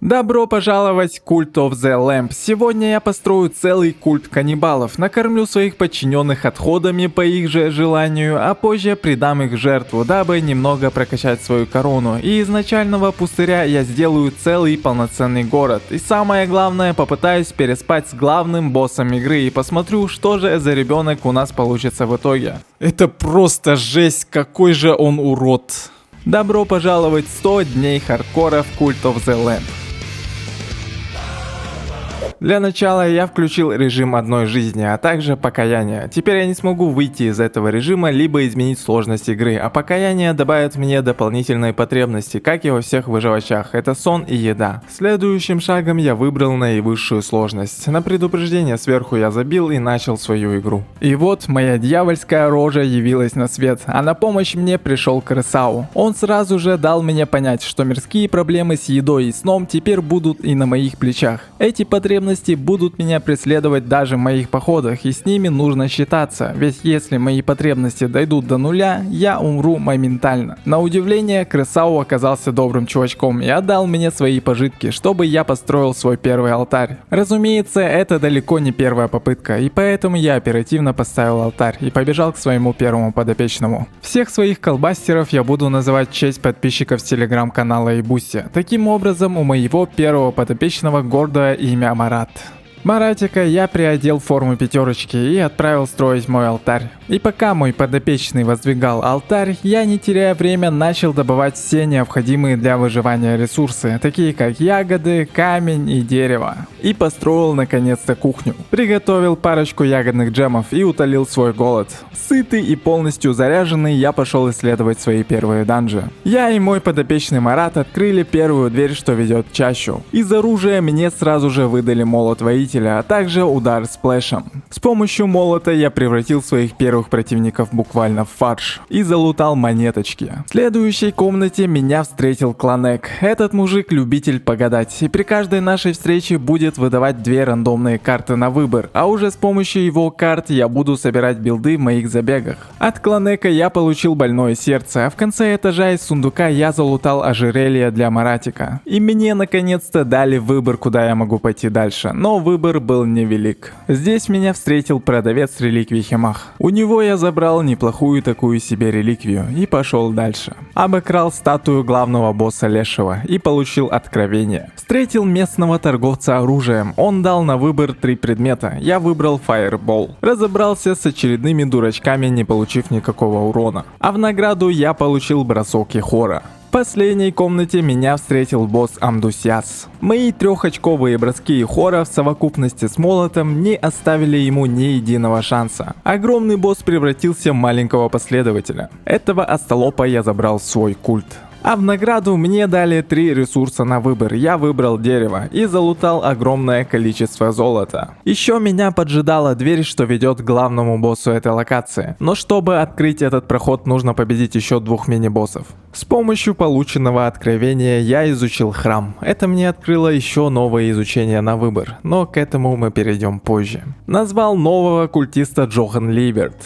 Добро пожаловать в Cult of the Lamb. Сегодня я построю целый культ каннибалов, накормлю своих подчиненных отходами по их же желанию, а позже придам их в жертву, дабы немного прокачать свою корону. И из начального пустыря я сделаю целый полноценный город. И самое главное, попытаюсь переспать с главным боссом игры и посмотрю, что же за ребенок у нас получится в итоге. Это просто жесть, какой же он урод. Добро пожаловать в 100 дней хардкора в Cult of the Lamb. Для начала я включил режим одной жизни, а также покаяние. Теперь я не смогу выйти из этого режима, либо изменить сложность игры, а покаяние добавит мне дополнительные потребности, как и во всех выживачах, это сон и еда. Следующим шагом я выбрал наивысшую сложность. На предупреждение сверху я забил и начал свою игру. И вот моя дьявольская рожа явилась на свет, а на помощь мне пришел Крысау. Он сразу же дал мне понять, что мирские проблемы с едой и сном теперь будут и на моих плечах. Эти потребности будут меня преследовать даже в моих походах, и с ними нужно считаться, ведь если мои потребности дойдут до нуля, я умру моментально. На удивление, Крысау оказался добрым чувачком и отдал мне свои пожитки, чтобы я построил свой первый алтарь. Разумеется, это далеко не первая попытка, и поэтому я оперативно поставил алтарь и побежал к своему первому подопечному. Всех своих колбастеров я буду называть в честь подписчиков с телеграм-канала и Бусти. Таким образом, у моего первого подопечного гордое имя Марат. Маратика я приодел в форму пятерочки и отправил строить мой алтарь. И пока мой подопечный воздвигал алтарь, я, не теряя время, начал добывать все необходимые для выживания ресурсы, такие как ягоды, камень и дерево. И построил наконец-то кухню. Приготовил парочку ягодных джемов и утолил свой голод. Сытый и полностью заряженный, я пошел исследовать свои первые данжи. Я и мой подопечный Марат открыли первую дверь, что ведет в чащу. Из оружия мне сразу же выдали молот воителя, а также удар сплэшем. С помощью молота я превратил своих первых противников буквально в фарш и залутал монеточки. В следующей комнате меня встретил Кланек. Этот мужик любитель погадать, и при каждой нашей встрече будет выдавать две рандомные карты на выбор, а уже с помощью его карт я буду собирать билды в моих забегах. От Кланека я получил больное сердце, а в конце этажа из сундука я залутал ожерелье для Маратика. И мне наконец-то дали выбор, куда я могу пойти дальше, но выбор был невелик. Здесь меня встретил продавец реликвий Хемах. У него я забрал неплохую такую себе реликвию и пошел дальше. Обыкрал статую главного босса Лешего и получил откровение. Встретил местного торговца оружием, он дал на выбор 3 предмета, я выбрал Fireball. Разобрался с очередными дурачками, не получив никакого урона. А в награду я получил бросок Ехора. В последней комнате меня встретил босс Амдусяс. Мои 3-очковые броски Ехора в совокупности с молотом не оставили ему ни единого шанса. Огромный босс превратился в маленького последователя. Этого остолопа я забрал в свой культ. А в награду мне дали 3 ресурса на выбор, я выбрал дерево и залутал огромное количество золота. Еще меня поджидала дверь, что ведет к главному боссу этой локации. Но чтобы открыть этот проход, нужно победить еще 2 мини-боссов. С помощью полученного откровения я изучил храм. Это мне открыло еще новое изучение на выбор, но к этому мы перейдем позже. Назвал нового культиста Джохан Ливерт.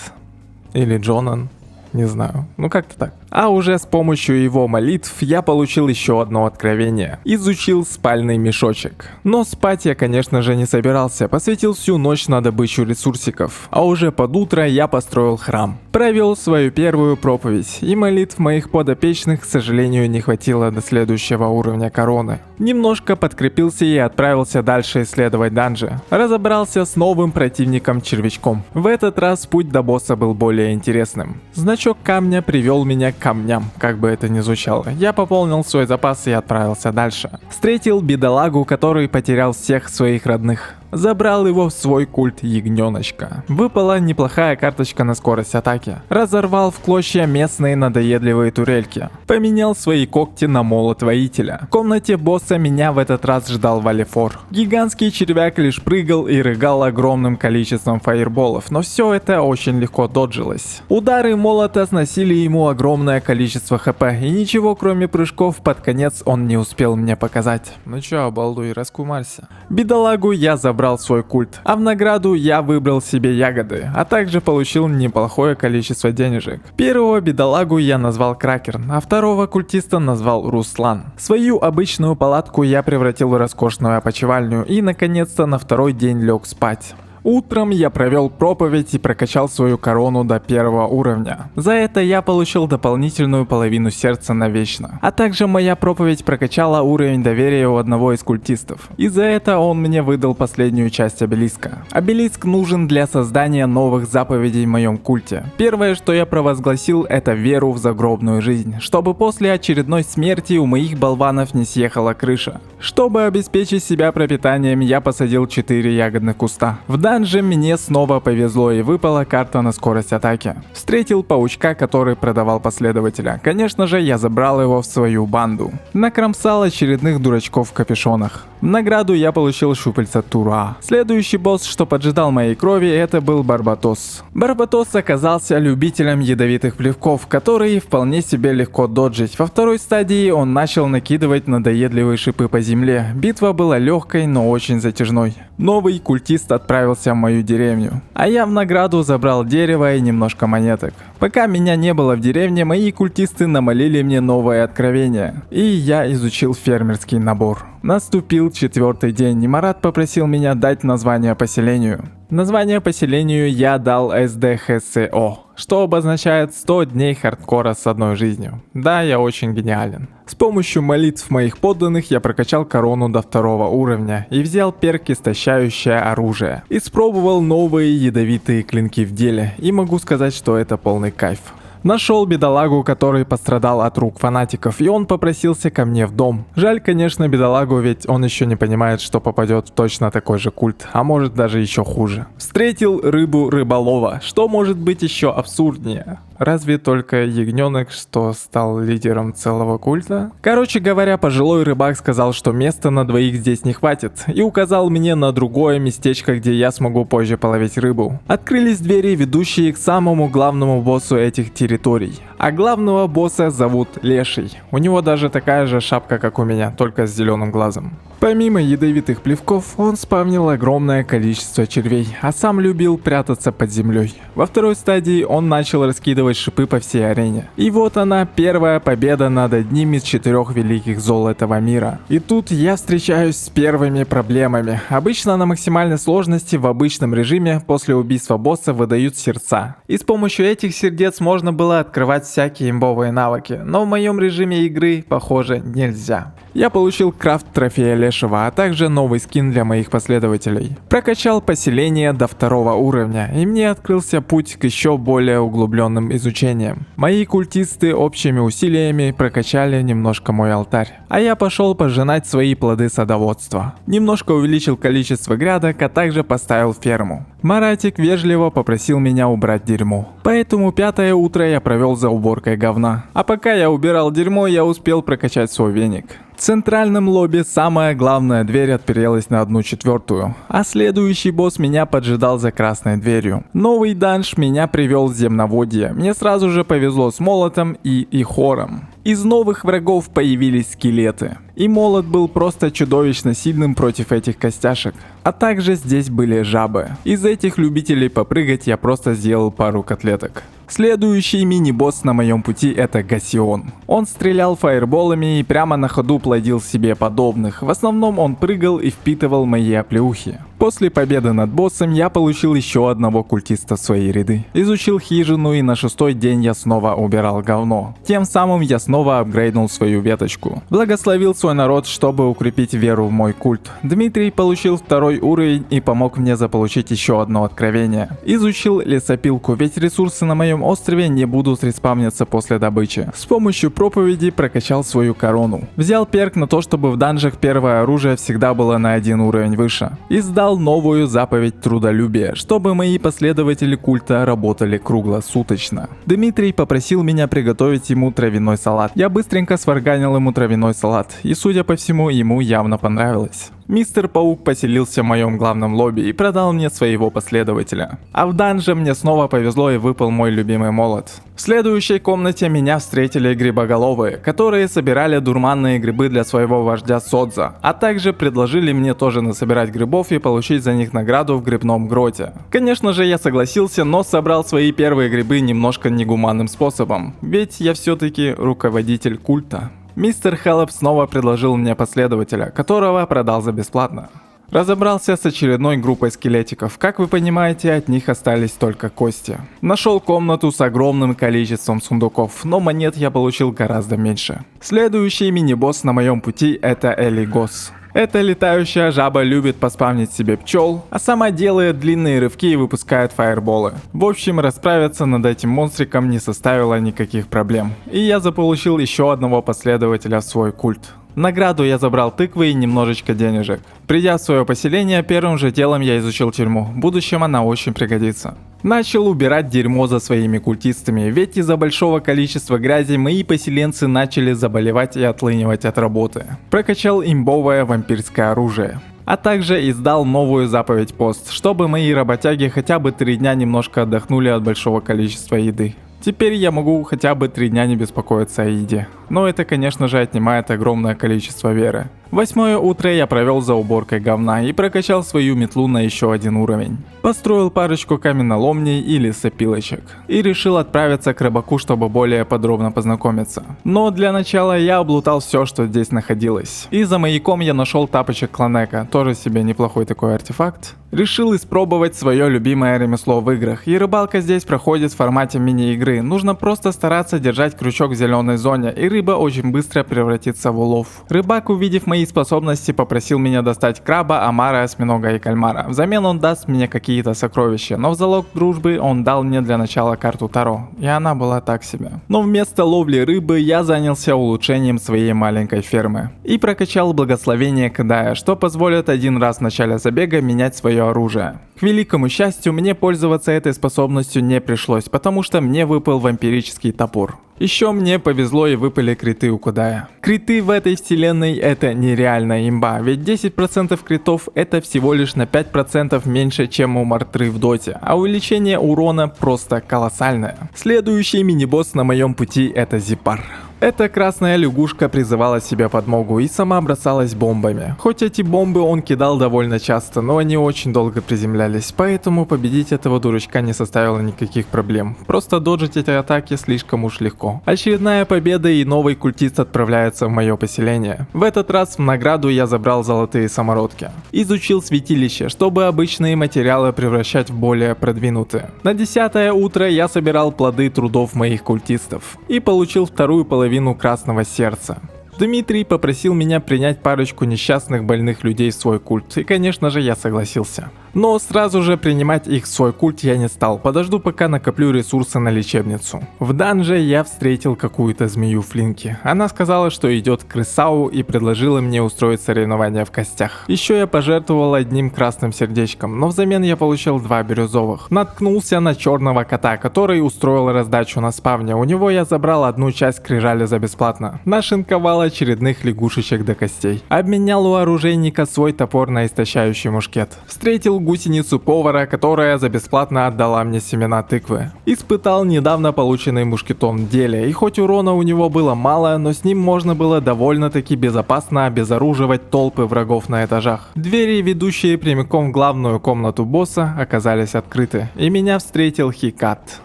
Или Джонан. Не знаю, ну как-то так. А уже с помощью его молитв я получил еще одно откровение. Изучил спальный мешочек. Но спать я, конечно же, не собирался. Посвятил всю ночь на добычу ресурсиков. А уже под утро я построил храм. Провел свою первую проповедь. И молитв моих подопечных, к сожалению, не хватило до следующего уровня короны. Немножко подкрепился и отправился дальше исследовать данжи. Разобрался с новым противником червячком. В этот раз путь до босса был более интересным. Значок камня привел меня к камням, как бы это ни звучало. Я пополнил свой запас и отправился дальше. Встретил бедолагу, который потерял всех своих родных. Забрал его в свой культ ягненочка. Выпала неплохая карточка на скорость атаки. Разорвал в клочья местные надоедливые турельки. Поменял свои когти на молот воителя. В комнате босса меня в этот раз ждал Валифор. Гигантский червяк лишь прыгал и рыгал огромным количеством фаерболов, но все это очень легко доджилось. Удары молота сносили ему огромное количество хп, и ничего кроме прыжков под конец он не успел мне показать. Ну чё, обалдуй, раскумарься. Бедолагу я забрал собрал свой культ. А в награду я выбрал себе ягоды, а также получил неплохое количество денежек. Первого бедолагу я назвал Кракер, а второго культиста назвал Руслан. Свою обычную палатку я превратил в роскошную опочивальню и наконец-то на второй день лег спать. Утром я провел проповедь и прокачал свою корону до 1 уровня. За это я получил дополнительную половину сердца навечно. А также моя проповедь прокачала уровень доверия у одного из культистов. И за это он мне выдал последнюю часть обелиска. Обелиск нужен для создания новых заповедей в моем культе. Первое, что я провозгласил, это веру в загробную жизнь, чтобы после очередной смерти у моих болванов не съехала крыша. Чтобы обеспечить себя пропитанием, я посадил 4 ягодных куста. В данже мне снова повезло и выпала карта на скорость атаки. Встретил паучка, который продавал последователя. Конечно же, я забрал его в свою банду. Накромсал очередных дурачков в капюшонах. В награду я получил щупальца Тура. Следующий босс, что поджидал моей крови, это был Барбатос. Барбатос оказался любителем ядовитых плевков, которые вполне себе легко доджить. Во второй стадии он начал накидывать надоедливые шипы по земле. Битва была легкой, но очень затяжной. Новый культист отправился в мою деревню, а я в награду забрал дерево и немножко монеток. Пока меня не было в деревне, мои культисты намолили мне новое откровение, и я изучил фермерский набор. Наступил 4-й день, и Марат попросил меня дать название поселению. Название поселению я дал СДХСО, что обозначает 100 дней хардкора с одной жизнью. Да, я очень гениален. С помощью молитв моих подданных я прокачал корону до 2 уровня и взял перк истощающее оружие. Испробовал новые ядовитые клинки в деле, и могу сказать, что это полный кайф. Нашел бедолагу, который пострадал от рук фанатиков, и он попросился ко мне в дом. Жаль, конечно, бедолагу, ведь он еще не понимает, что попадет в точно такой же культ, а может даже еще хуже. Встретил рыбу-рыболова, что может быть еще абсурднее? Разве только ягненок, что стал лидером целого культа? Короче говоря, пожилой рыбак сказал, что места на двоих здесь не хватит, и указал мне на другое местечко, где я смогу позже половить рыбу. Открылись двери, ведущие к самому главному боссу этих территорий. А главного босса зовут Леший. У него даже такая же шапка, как у меня, только с зеленым глазом. Помимо ядовитых плевков, он спавнил огромное количество червей, а сам любил прятаться под землей. Во второй стадии он начал раскидывать шипы по всей арене. И вот она, первая победа над одним из 4 великих зол этого мира. И тут я встречаюсь с первыми проблемами. Обычно на максимальной сложности в обычном режиме после убийства босса выдают сердца. И с помощью этих сердец можно было открывать всякие имбовые навыки, но в моем режиме игры, похоже, нельзя. Я получил крафт трофея Лешего, а также новый скин для моих последователей. Прокачал поселение до 2 уровня, и мне открылся путь к еще более углубленным изучениям. Мои культисты общими усилиями прокачали немножко мой алтарь, а я пошел пожинать свои плоды садоводства. Немножко увеличил количество грядок, а также поставил ферму. Маратик вежливо попросил меня убрать дерьмо. Поэтому 5-е утро я провел за уборкой говна. А пока я убирал дерьмо, я успел прокачать свой веник. В центральном лобби самая главная дверь отперелась на 1/4, а следующий босс меня поджидал за красной дверью. Новый данж меня привел в земноводье. Мне сразу же повезло с молотом и ихором. Из новых врагов появились скелеты. И молот был просто чудовищно сильным против этих костяшек. А также здесь были жабы. Из этих любителей попрыгать я просто сделал пару котлеток. Следующий мини-босс на моем пути это Гасион. Он стрелял фаерболами и прямо на ходу плодил себе подобных. В основном он прыгал и впитывал мои оплеухи. После победы над боссом я получил еще одного культиста в свои ряды. Изучил хижину, и на 6-й день я снова убирал говно. Тем самым я снова апгрейднул свою веточку. Благословил свой народ, чтобы укрепить веру в мой культ. Дмитрий получил 2-й уровень и помог мне заполучить еще одно откровение. Изучил лесопилку, ведь ресурсы на моем острове не будут респавниться после добычи. С помощью проповеди прокачал свою корону. Взял перк на то, чтобы в данжах первое оружие всегда было на 1 уровень выше. Издал новую заповедь трудолюбия, чтобы мои последователи культа работали круглосуточно. Дмитрий попросил меня приготовить ему травяной салат. Я быстренько сварганил ему травяной салат, и судя по всему, ему явно понравилось. Мистер Паук поселился в моем главном лобби и продал мне своего последователя. А в данже мне снова повезло и выпал мой любимый молот. В следующей комнате меня встретили грибоголовые, которые собирали дурманные грибы для своего вождя Содза, а также предложили мне тоже насобирать грибов и получить за них награду в грибном гроте. Конечно же я согласился, но собрал свои первые грибы немножко негуманным способом, ведь я все-таки руководитель культа. Мистер Хэллоп снова предложил мне последователя, которого продал за бесплатно. Разобрался с очередной группой скелетиков, как вы понимаете, от них остались только кости. Нашел комнату с огромным количеством сундуков, но монет я получил гораздо меньше. Следующий мини-босс на моем пути это Элигос. Эта летающая жаба любит поспавнить себе пчел, а сама делает длинные рывки и выпускает фаерболы. В общем, расправиться над этим монстриком не составило никаких проблем. И я заполучил еще одного последователя в свой культ. В награду я забрал тыквы и немножечко денежек. Придя в свое поселение, первым же делом я изучил тюрьму. В будущем она очень пригодится. Начал убирать дерьмо за своими культистами, ведь из-за большого количества грязи мои поселенцы начали заболевать и отлынивать от работы. Прокачал имбовое вампирское оружие. А также издал новую заповедь пост, чтобы мои работяги хотя бы 3 дня немножко отдохнули от большого количества еды. Теперь я могу хотя бы 3 дня не беспокоиться о еде. Но это, конечно же, отнимает огромное количество веры. 8-е утро я провел за уборкой говна и прокачал свою метлу на еще один уровень. Построил парочку каменоломней и лесопилочек. И решил отправиться к рыбаку, чтобы более подробно познакомиться. Но для начала я облутал все, что здесь находилось. И за маяком я нашел тапочек Кланека, тоже себе неплохой такой артефакт. Решил испробовать свое любимое ремесло в играх, и рыбалка здесь проходит в формате мини-игры. Нужно просто стараться держать крючок в зеленой зоне, и рыба очень быстро превратится в улов. Рыбак, увидев мои способности, попросил меня достать краба, омара, осьминога и кальмара. Взамен он даст мне какие-то сокровища, но в залог дружбы он дал мне для начала карту Таро, и она была так себе. Но вместо ловли рыбы я занялся улучшением своей маленькой фермы. И прокачал благословение Кадая, что позволит один раз в начале забега менять свое оружие. К великому счастью, мне пользоваться этой способностью не пришлось, потому что мне выпал вампирический топор. Еще мне повезло и выпали криты у Кадая. Криты в этой вселенной это нереальная имба, ведь 10% критов это всего лишь на 5% меньше, чем у Мартры в доте, а увеличение урона просто колоссальное. Следующий мини-босс на моем пути это Зипар. Эта красная лягушка призывала себе подмогу и сама бросалась бомбами. Хоть эти бомбы он кидал довольно часто, но они очень долго приземлялись, поэтому победить этого дурачка не составило никаких проблем. Просто доджить эти атаки слишком уж легко. Очередная победа и новый культист отправляется в мое поселение. В этот раз в награду я забрал золотые самородки. Изучил святилище, чтобы обычные материалы превращать в более продвинутые. На 10-е утро я собирал плоды трудов моих культистов и получил вторую половину красного сердца. Дмитрий попросил меня принять парочку несчастных больных людей в свой культ, и конечно же я согласился. Но сразу же принимать их в свой культ я не стал, подожду пока накоплю ресурсы на лечебницу. В данже я встретил какую-то змею Флинки. Она сказала, что идет к Крысау и предложила мне устроить соревнования в костях. Еще я пожертвовал одним красным сердечком, но взамен я получил 2 бирюзовых. Наткнулся на черного кота, который устроил раздачу на спавне. У него я забрал одну часть скрижали за бесплатно. Нашинковал очередных лягушечек до костей. Обменял у оружейника свой топор на истощающий мушкет. Встретил гусеницу повара, которая за бесплатно отдала мне семена тыквы. Испытал недавно полученный мушкетон в деле, и хоть урона у него было мало, но с ним можно было довольно-таки безопасно обезоруживать толпы врагов на этажах. Двери, ведущие прямиком в главную комнату босса, оказались открыты, и меня встретил Хикат.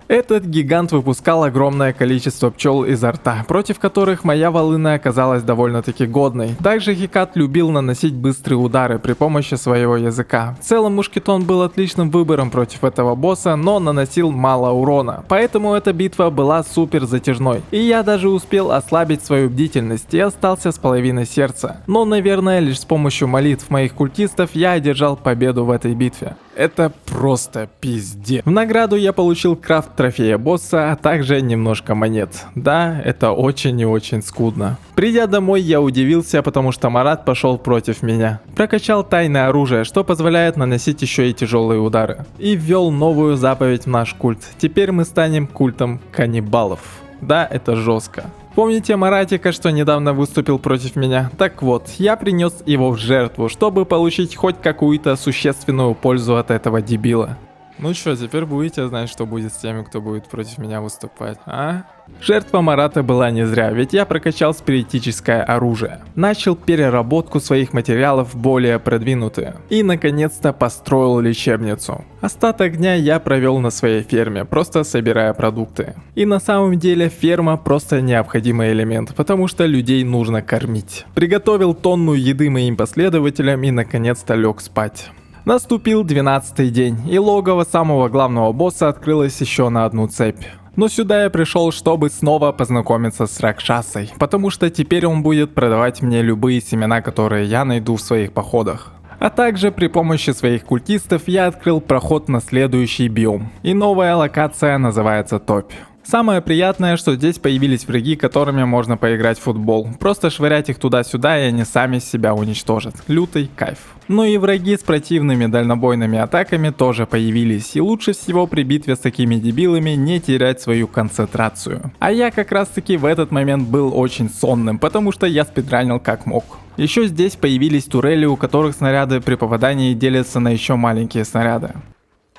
Этот гигант выпускал огромное количество пчел изо рта, против которых моя волына оказалась довольно-таки годной. Также Хикат любил наносить быстрые удары при помощи своего языка. В целом мушкетон был отличным выбором против этого босса, но наносил мало урона, поэтому эта битва была супер затяжной. И я даже успел ослабить свою бдительность и остался с половиной сердца. Но, наверное, лишь с помощью молитв моих культистов я одержал победу в этой битве. Это просто пиздец. В награду я получил крафт трофея босса, а также немножко монет. Да, это очень и очень скудно. Придя домой, я удивился, потому что Марат пошел против меня. Прокачал тайное оружие, что позволяет наносить еще и тяжелые удары. И ввел новую заповедь в наш культ. Теперь мы станем культом каннибалов. Да, это жестко. Помните Маратика, что недавно выступил против меня? Так вот, я принес его в жертву, чтобы получить хоть какую-то существенную пользу от этого дебила. Ну что, теперь будете знать, что будет с теми, кто будет против меня выступать, а? Жертва Марата была не зря, ведь я прокачал спиритическое оружие. Начал переработку своих материалов в более продвинутые. И наконец-то построил лечебницу. Остаток дня я провел на своей ферме, просто собирая продукты. И на самом деле ферма просто необходимый элемент, потому что людей нужно кормить. Приготовил тонну еды моим последователям и наконец-то лег спать. Наступил 12-й день, и логово самого главного босса открылось еще на одну цепь. Но сюда я пришел, чтобы снова познакомиться с Ракшасой, потому что теперь он будет продавать мне любые семена, которые я найду в своих походах. А также при помощи своих культистов я открыл проход на следующий биом, и новая локация называется Топь. Самое приятное, что здесь появились враги, которыми можно поиграть в футбол. Просто швырять их туда-сюда, и они сами себя уничтожат. Лютый кайф. Ну и враги с противными дальнобойными атаками тоже появились. И лучше всего при битве с такими дебилами не терять свою концентрацию. А я как раз таки в этот момент был очень сонным, потому что я спидранил как мог. Еще здесь появились турели, у которых снаряды при попадании делятся на еще маленькие снаряды.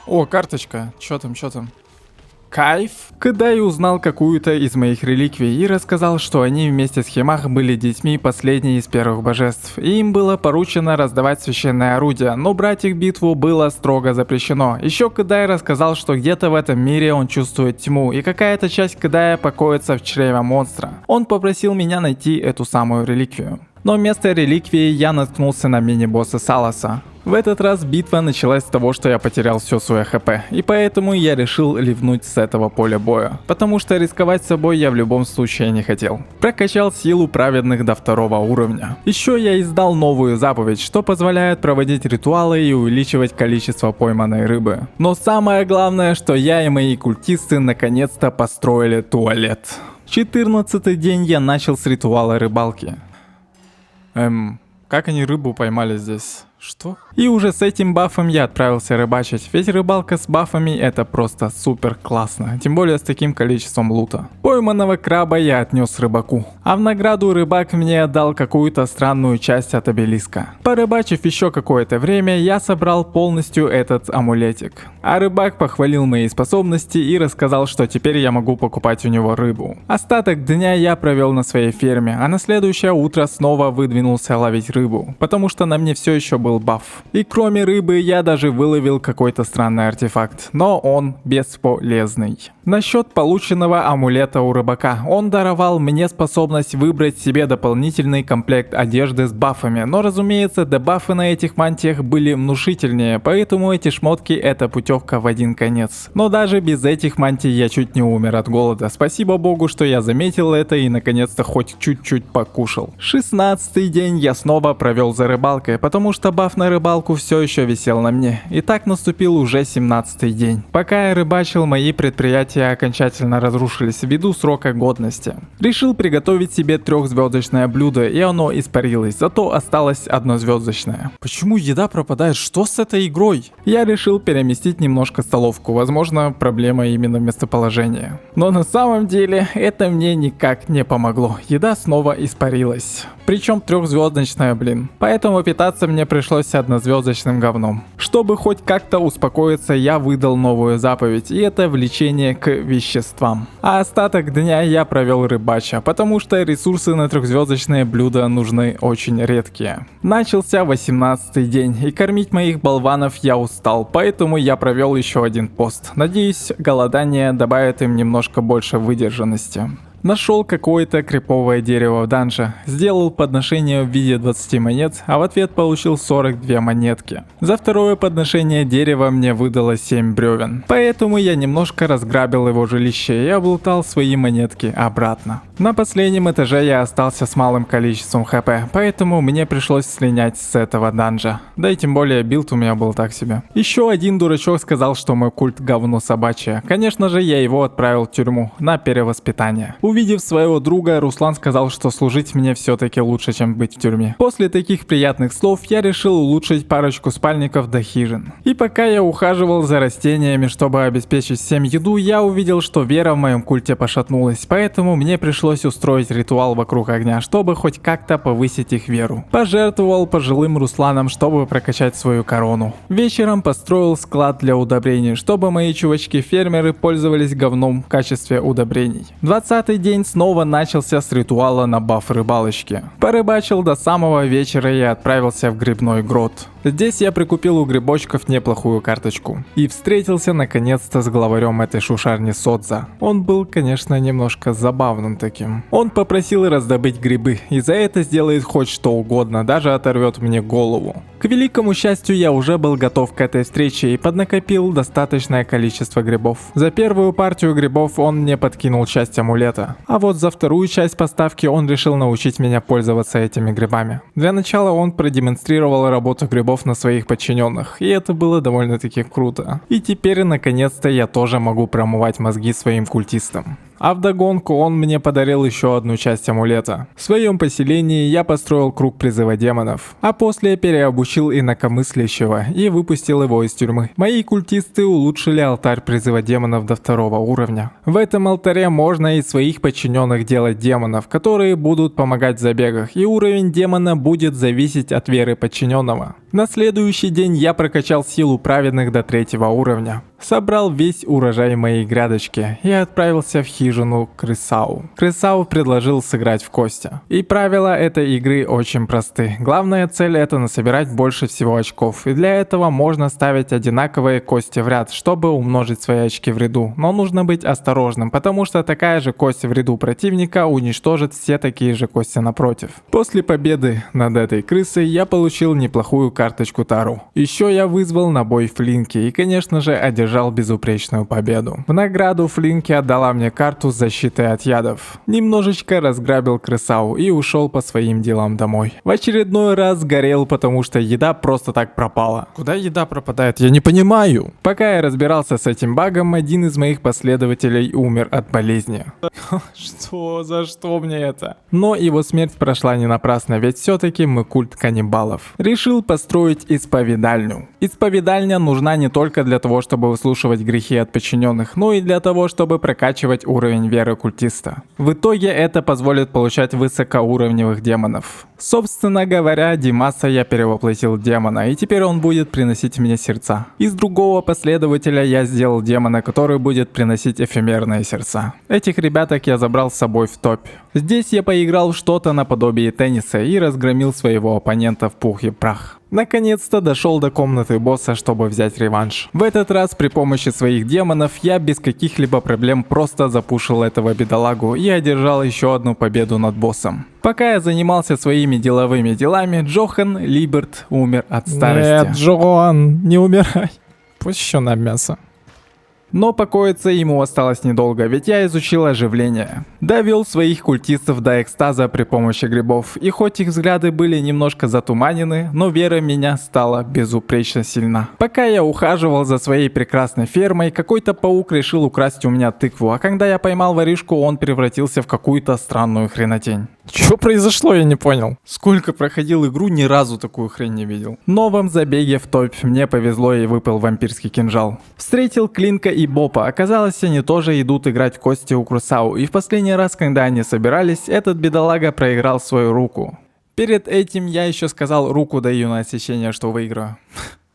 О, карточка. Чё там? Кайф. Когда я узнал какую-то из моих реликвий и рассказал, что они вместе с Хемах были детьми последней из первых божеств, и им было поручено раздавать священное орудие, но брать их в битву было строго запрещено. Еще когда я рассказал, что где-то в этом мире он чувствует тьму, и какая-то часть Кадая покоится в чреве монстра. Он попросил меня найти эту самую реликвию. Но вместо реликвии я наткнулся на мини-босса Саласа. В этот раз битва началась с того, что я потерял все свое хп, и поэтому я решил ливнуть с этого поля боя, потому что рисковать собой я в любом случае не хотел. Прокачал силу праведных до 2 уровня. Еще я издал новую заповедь, что позволяет проводить ритуалы и увеличивать количество пойманной рыбы. Но самое главное, что я и мои культисты наконец-то построили туалет. 14-й день я начал с ритуала рыбалки. Как они рыбу поймали здесь? Что? И уже с этим бафом я отправился рыбачить, ведь рыбалка с бафами это просто супер классно, тем более с таким количеством лута. Пойманного краба я отнес рыбаку, а в награду рыбак мне отдал какую-то странную часть от обелиска. Порыбачив еще какое-то время, я собрал полностью этот амулетик. А рыбак похвалил мои способности и рассказал, что теперь я могу покупать у него рыбу. Остаток дня я провел на своей ферме, а на следующее утро снова выдвинулся ловить рыбу, потому что на мне все еще был баф. И кроме рыбы я даже выловил какой-то странный артефакт, но он бесполезный. Насчет полученного амулета у рыбака. Он даровал мне способность выбрать себе дополнительный комплект одежды с бафами, но разумеется дебафы на этих мантиях были внушительнее, поэтому эти шмотки это путевка в один конец. Но даже без этих мантий я чуть не умер от голода. Спасибо богу, что я заметил это и наконец-то хоть чуть-чуть покушал. 16-й день я снова провел за рыбалкой, потому что баф на рыбалку все еще висел на мне. И так наступил уже 17-й день. Пока я рыбачил, мои предприятия окончательно разрушились ввиду срока годности. Решил приготовить себе 3-звездочное блюдо, и оно испарилось, зато осталось 1-звездочное. Почему еда пропадает? Что с этой игрой? Я решил переместить немножко столовку, возможно, проблема именно в местоположении. Но на самом деле это мне никак не помогло. Еда снова испарилась. Причем 3-звездочная, блин. Поэтому питаться мне пришлось 1-звездочным говном. Чтобы хоть как-то успокоиться, я выдал новую заповедь, и это влечение к веществам. А остаток дня я провел рыбача, потому что ресурсы на 3-звездочные блюда нужны очень редкие. Начался 18-й день, и кормить моих болванов я устал, поэтому я провел еще один пост. Надеюсь, голодание добавит им немножко больше выдержанности. Нашел какое-то криповое дерево в данже, сделал подношение в виде 20 монет, а в ответ получил 42 монетки. За второе подношение дерева мне выдало 7 бревен, поэтому я немножко разграбил его жилище и облутал свои монетки обратно. На последнем этаже я остался с малым количеством хп, поэтому мне пришлось слинять с этого данжа. Да и тем более билд у меня был так себе. Еще один дурачок сказал, что мой культ говно собачье. Конечно же, я его отправил в тюрьму на перевоспитание. Увидев своего друга, Руслан сказал, что служить мне все-таки лучше, чем быть в тюрьме. После таких приятных слов я решил улучшить парочку спальников до хижин. И пока я ухаживал за растениями, чтобы обеспечить всем еду, я увидел, что вера в моем культе пошатнулась, поэтому мне пришлось устроить ритуал вокруг огня, чтобы хоть как-то повысить их веру. Пожертвовал пожилым Русланом, чтобы прокачать свою корону. Вечером построил склад для удобрений, чтобы мои чувачки-фермеры пользовались говном в качестве удобрений. 20-й день снова начался с ритуала на баф рыбалочки. Порыбачил до самого вечера и отправился в грибной грот. Здесь я прикупил у грибочков неплохую карточку. И встретился наконец-то с главарем этой шушарни Содза. Он был, конечно, немножко забавным таким. Он попросил раздобыть грибы, и за это сделает хоть что угодно, даже оторвет мне голову. К великому счастью, я уже был готов к этой встрече и поднакопил достаточное количество грибов. За первую партию грибов он мне подкинул часть амулета, а вот за вторую часть поставки он решил научить меня пользоваться этими грибами. Для начала он продемонстрировал работу грибов на своих подчиненных, и это было довольно-таки круто. И теперь, наконец-то, я тоже могу промывать мозги своим культистам. А вдогонку он мне подарил еще одну часть амулета. В своем поселении я построил круг призыва демонов, а после переобучил инакомыслящего и выпустил его из тюрьмы. Мои культисты улучшили алтарь призыва демонов до 2 уровня. В этом алтаре можно из своих подчиненных делать демонов, которые будут помогать в забегах, и уровень демона будет зависеть от веры подчиненного. На следующий день я прокачал силу праведных до 3 уровня. Собрал весь урожай моей грядочки и отправился в хижину Крысау. Крысау предложил сыграть в кости. И правила этой игры очень просты. Главная цель — это насобирать больше всего очков. И для этого можно ставить одинаковые кости в ряд, чтобы умножить свои очки в ряду. Но нужно быть осторожным, потому что такая же кость в ряду противника уничтожит все такие же кости напротив. После победы над этой крысой я получил неплохую карточку Тару. Еще я вызвал на бой Флинки и, конечно же, одержал безупречную победу. В награду Флинки отдала мне карту с защитой от ядов. Немножечко разграбил Крысау и ушел по своим делам домой. В очередной раз горел, потому что еда просто так пропала. Куда еда пропадает? Я не понимаю. Пока я разбирался с этим багом, один из моих последователей умер от болезни. Что? За что мне это? Но его смерть прошла не напрасно, ведь все-таки мы культ каннибалов. Решил построить исповедальню. Исповедальня нужна не только для того, чтобы выслушивать грехи от подчиненных, но и для того, чтобы прокачивать уровень веры культиста. В итоге это позволит получать высокоуровневых демонов. Собственно говоря, Димаса я перевоплотил в демона, и теперь он будет приносить мне сердца. Из другого последователя я сделал демона, который будет приносить эфемерные сердца. Этих ребяток я забрал с собой в топ. Здесь я поиграл в что-то наподобие тенниса и разгромил своего оппонента в пух и прах. Наконец-то дошел до комнаты босса, чтобы взять реванш. В этот раз при помощи своих демонов я без каких-либо проблем просто запушил этого бедолагу и одержал еще одну победу над боссом. Пока я занимался своими деловыми делами, Джохан Либерт умер от старости. Нет, Джоан, не умирай. Пусть еще на мясо. Но покоиться ему осталось недолго, ведь я изучил оживление. Довел своих культистов до экстаза при помощи грибов, и хоть их взгляды были немножко затуманены, но вера в меня стала безупречно сильна. Пока я ухаживал за своей прекрасной фермой, какой-то паук решил украсть у меня тыкву, а когда я поймал воришку, он превратился в какую-то странную хренотень. Что произошло, я не понял. Сколько проходил игру, ни разу такую хрень не видел. В новом забеге в топ мне повезло и выпал вампирский кинжал. Встретил Клинка и Бопа. Оказалось, они тоже идут играть в кости у Крысау, и в последний раз, когда они собирались, этот бедолага проиграл свою руку. Перед этим я еще сказал: руку даю на отсечение, что выиграю.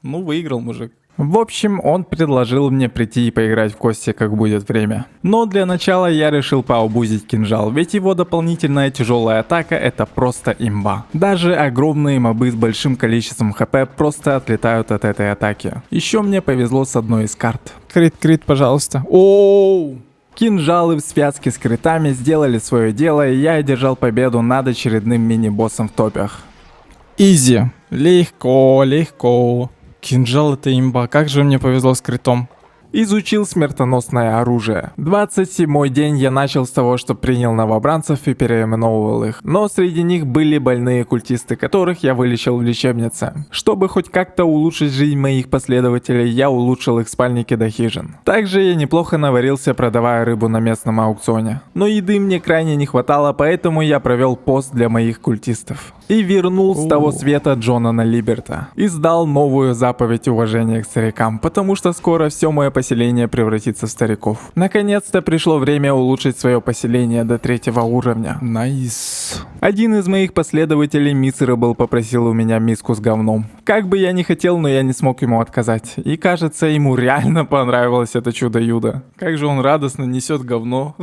Ну, выиграл мужик. В общем, он предложил мне прийти и поиграть в кости, как будет время. Но для начала я решил пообузить кинжал, ведь его дополнительная тяжелая атака — это просто имба. Даже огромные мобы с большим количеством хп просто отлетают от этой атаки. Еще мне повезло с одной из карт. Крит, пожалуйста. Оу! Кинжалы в связке с критами сделали свое дело, и я одержал победу над очередным мини-боссом в топях. Изи. Легко. Кинжал — это имба. Как же мне повезло с критом. Изучил смертоносное оружие. 27-й день я начал с того, что принял новобранцев и переименовывал их. Но среди них были больные культисты, которых я вылечил в лечебнице. Чтобы хоть как-то улучшить жизнь моих последователей, я улучшил их спальники до хижин. Также я неплохо наварился, продавая рыбу на местном аукционе. Но еды мне крайне не хватало, поэтому я провел пост для моих культистов. И вернул с того света Джонана Либерта. И сдал новую заповедь уважения к старикам, потому что скоро все мое поселение превратится в стариков. Наконец-то пришло время улучшить свое поселение до 3-го уровня. Найс. Один из моих последователей, Miserable, попросил у меня миску с говном. Как бы я ни хотел, но я не смог ему отказать. И кажется, ему реально понравилось это чудо-юдо. Как же он радостно несет говно.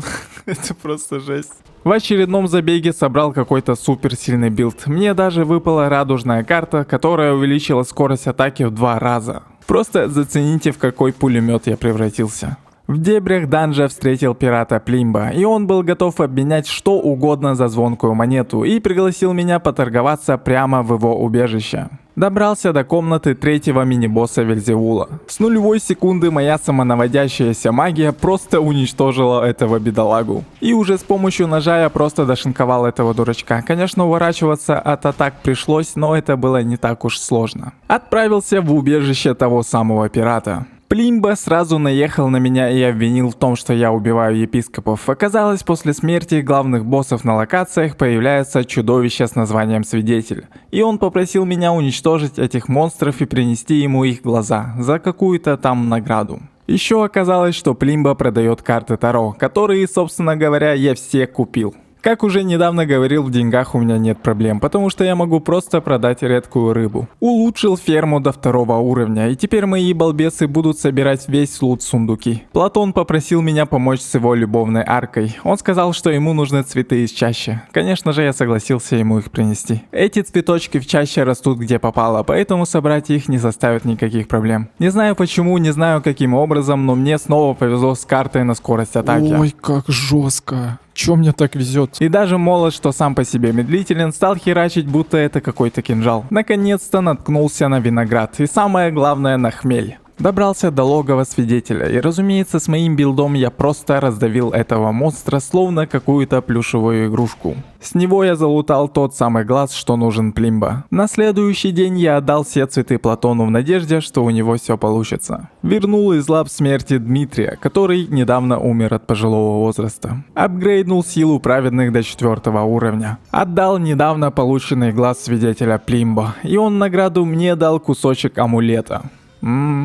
Это просто жесть. В очередном забеге собрал какой-то суперсильный билд. Мне даже выпала радужная карта, которая увеличила скорость атаки в 2 раза. Просто зацените, в какой пулемет я превратился. В дебрях данжа встретил пирата Плимба, и он был готов обменять что угодно за звонкую монету и пригласил меня поторговаться прямо в его убежище. Добрался до комнаты 3-го мини-босса Вельзевула. С 0,0 секунды моя самонаводящаяся магия просто уничтожила этого бедолагу. И уже с помощью ножа я просто дошинковал этого дурачка. Конечно, уворачиваться от атак пришлось, но это было не так уж сложно. Отправился в убежище того самого пирата. Плимба сразу наехал на меня и обвинил в том, что я убиваю епископов. Оказалось, после смерти главных боссов на локациях появляется чудовище с названием Свидетель. И он попросил меня уничтожить этих монстров и принести ему их глаза за какую-то там награду. Еще оказалось, что Плимба продает карты Таро, которые, собственно говоря, я все купил. Как уже недавно говорил, в деньгах у меня нет проблем, потому что я могу просто продать редкую рыбу. Улучшил ферму до 2-го уровня, и теперь мои балбесы будут собирать весь лут в сундуки. Платон попросил меня помочь с его любовной аркой. Он сказал, что ему нужны цветы из чащи. Конечно же, я согласился ему их принести. Эти цветочки в чаще растут где попало, поэтому собрать их не составит никаких проблем. Не знаю почему, не знаю каким образом, но мне снова повезло с картой на скорость атаки. Ой, как жестко. Чё мне так везет? И даже молот, что сам по себе медлителен, стал херачить, будто это какой-то кинжал. Наконец-то наткнулся на виноград и самое главное на хмель. Добрался до логова свидетеля, и разумеется, с моим билдом я просто раздавил этого монстра, словно какую-то плюшевую игрушку. С него я залутал тот самый глаз, что нужен Плимба. На следующий день я отдал все цветы Платону в надежде, что у него все получится. Вернул из лап смерти Дмитрия, который недавно умер от пожилого возраста. Апгрейднул силу праведных до 4-го уровня. Отдал недавно полученный глаз свидетеля Плимба, и он награду мне дал кусочек амулета.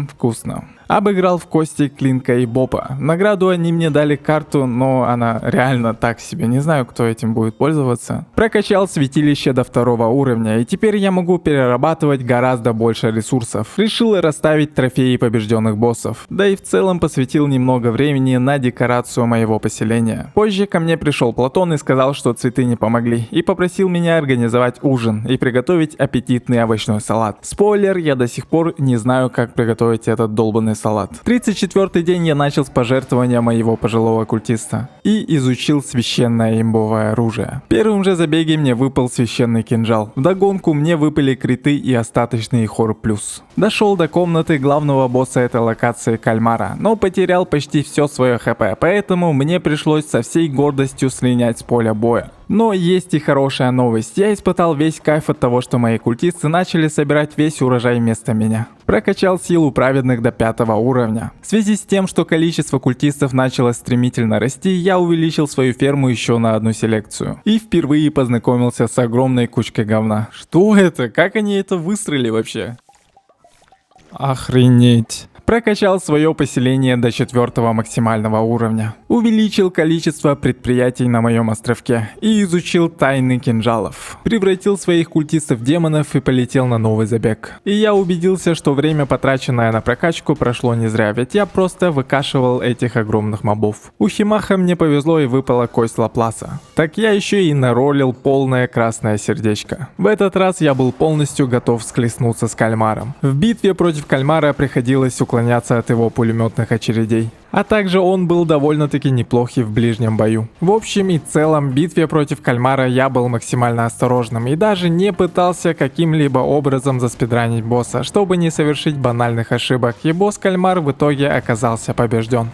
Вкусно. Обыграл в кости Клинка и Бопа. Награду они мне дали карту, но она реально так себе. Не знаю, кто этим будет пользоваться. Прокачал святилище до 2-го уровня, и теперь я могу перерабатывать гораздо больше ресурсов. Решил расставить трофеи побежденных боссов. Да и в целом посвятил немного времени на декорацию моего поселения. Позже ко мне пришел Платон и сказал, что цветы не помогли, и попросил меня организовать ужин и приготовить аппетитный овощной салат. Спойлер, я до сих пор не знаю, как приготовить этот долбанный салат. 34-й день я начал с пожертвования моего пожилого культиста и изучил священное имбовое оружие. В первом же забеге мне выпал священный кинжал. Вдогонку мне выпали криты и остаточный хор плюс. Дошел до комнаты главного босса этой локации Кальмара, но потерял почти все свое хп, поэтому мне пришлось со всей гордостью слинять с поля боя. Но есть и хорошая новость. Я испытал весь кайф от того, что мои культисты начали собирать весь урожай вместо меня. Прокачал силу праведных до 5-го уровня. В связи с тем, что количество культистов начало стремительно расти, я увеличил свою ферму еще на 1 селекцию. И впервые познакомился с огромной кучкой говна. Что это? Как они это выстроили вообще? Охренеть. Прокачал свое поселение до 4-го максимального уровня. Увеличил количество предприятий на моем островке и изучил тайны кинжалов. Превратил своих культистов в демонов и полетел на новый забег. И я убедился, что время, потраченное на прокачку, прошло не зря, ведь я просто выкашивал этих огромных мобов. У Химаха мне повезло и выпала кость Лапласа. Так я еще и наролил полное красное сердечко. В этот раз я был полностью готов схлестнуться с Кальмаром. В битве против Кальмара приходилось уклоняться уклоняться от его пулеметных очередей. А также он был довольно-таки неплохий в ближнем бою. В общем и целом, в битве против кальмара я был максимально осторожным и даже не пытался каким-либо образом заспидранить босса, чтобы не совершить банальных ошибок, и босс-кальмар в итоге оказался побежден.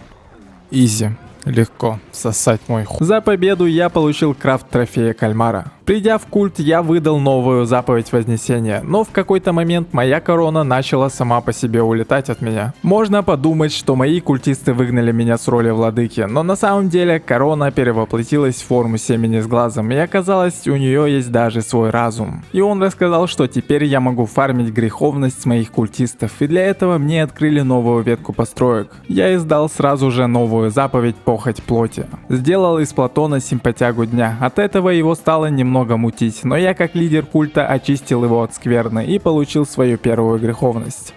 Изи. Легко сосать мой хуй. За победу я получил крафт трофея кальмара. Придя в культ, я выдал новую заповедь Вознесения, но в какой-то момент моя корона начала сама по себе улетать от меня. Можно подумать, что мои культисты выгнали меня с роли владыки, но на самом деле корона перевоплотилась в форму семени с глазом, и оказалось, у нее есть даже свой разум. И он рассказал, что теперь я могу фармить греховность с моих культистов, и для этого мне открыли новую ветку построек. Я издал сразу же новую заповедь Похоть плоти. Сделал из Платона симпатягу дня, от этого его стало немного мутить, но я как лидер культа очистил его от скверны и получил свою первую греховность.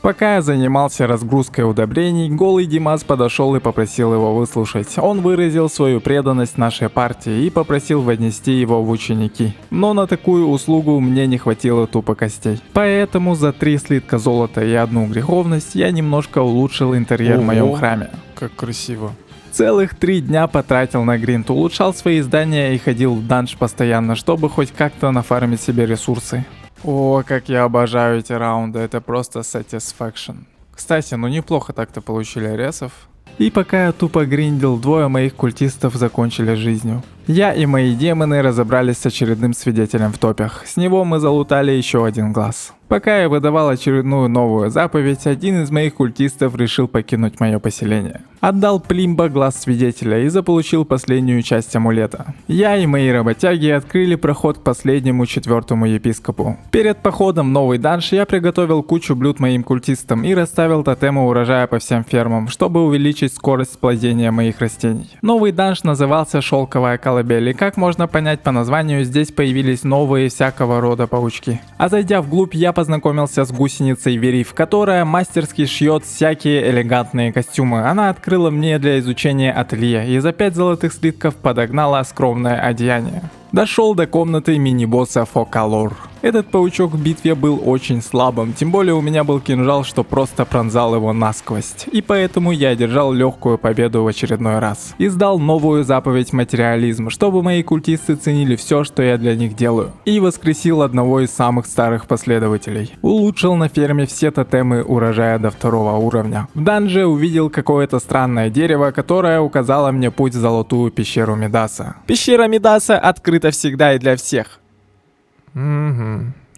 Пока я занимался разгрузкой удобрений, голый Димас подошел и попросил его выслушать. Он выразил свою преданность нашей партии и попросил вознести его в ученики. Но на такую услугу мне не хватило тупо костей. Поэтому за 3 слитка золота и 1 греховность я немножко улучшил интерьер в моем храме. Как красиво. Целых 3 дня потратил на гринд, улучшал свои здания и ходил в данж постоянно, чтобы хоть как-то нафармить себе ресурсы. О, как я обожаю эти раунды, это просто satisfaction. Кстати, ну неплохо так-то получили ресов. И пока я тупо гриндил, 2 моих культистов закончили жизнью. Я и мои демоны разобрались с очередным свидетелем в топях. С него мы залутали еще 1 глаз. Пока я выдавал очередную новую заповедь, один из моих культистов решил покинуть мое поселение. Отдал Плимба глаз свидетеля и заполучил последнюю часть амулета. Я и мои работяги открыли проход к последнему 4-му епископу. Перед походом в новый данж я приготовил кучу блюд моим культистам и расставил тотемы урожая по всем фермам, чтобы увеличить скорость плодения моих растений. Новый данж назывался Шелковая колыбель, и как можно понять по названию, здесь появились новые всякого рода паучки. А зайдя вглубь, я познакомился с гусеницей Вериф, которая мастерски шьет всякие элегантные костюмы. Она открыла мне для изучения ателье и за 5 золотых слитков подогнала скромное одеяние. Дошел до комнаты мини-босса Фокалор. Этот паучок в битве был очень слабым, тем более у меня был кинжал, что просто пронзал его насквозь. И поэтому я одержал легкую победу в очередной раз. Издал новую заповедь Материализм, чтобы мои культисты ценили все, что я для них делаю. И воскресил одного из самых старых последователей. Улучшил на ферме все тотемы урожая до 2-го уровня. В данже увидел какое-то странное дерево, которое указало мне путь в золотую пещеру Мидаса. Пещера Мидаса открыта всегда и для всех.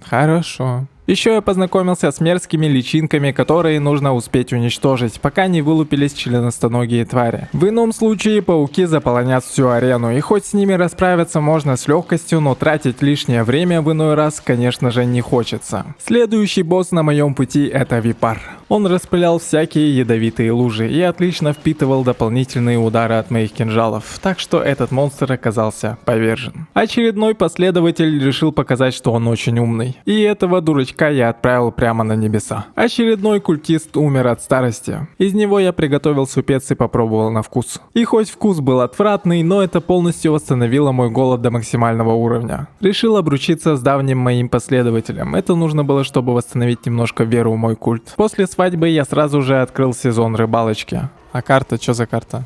Хорошо. Еще я познакомился с мерзкими личинками, которые нужно успеть уничтожить, пока не вылупились членостоногие твари. В ином случае пауки заполонят всю арену, и хоть с ними расправиться можно с легкостью, но тратить лишнее время в иной раз, конечно же, не хочется. Следующий босс на моем пути — это Випар. Он распылял всякие ядовитые лужи и отлично впитывал дополнительные удары от моих кинжалов, так что этот монстр оказался повержен. Очередной последователь решил показать, что он очень умный, и этого дурачка я отправил прямо на небеса. Очередной культист умер от старости. Из него я приготовил супец и попробовал на вкус. И хоть вкус был отвратный, но это полностью восстановило мой голод до максимального уровня. Решил обручиться с давним моим последователем. Это нужно было, чтобы восстановить немножко веру в мой культ. После свадьбы я сразу же открыл сезон рыбалочки. А карта, что за карта?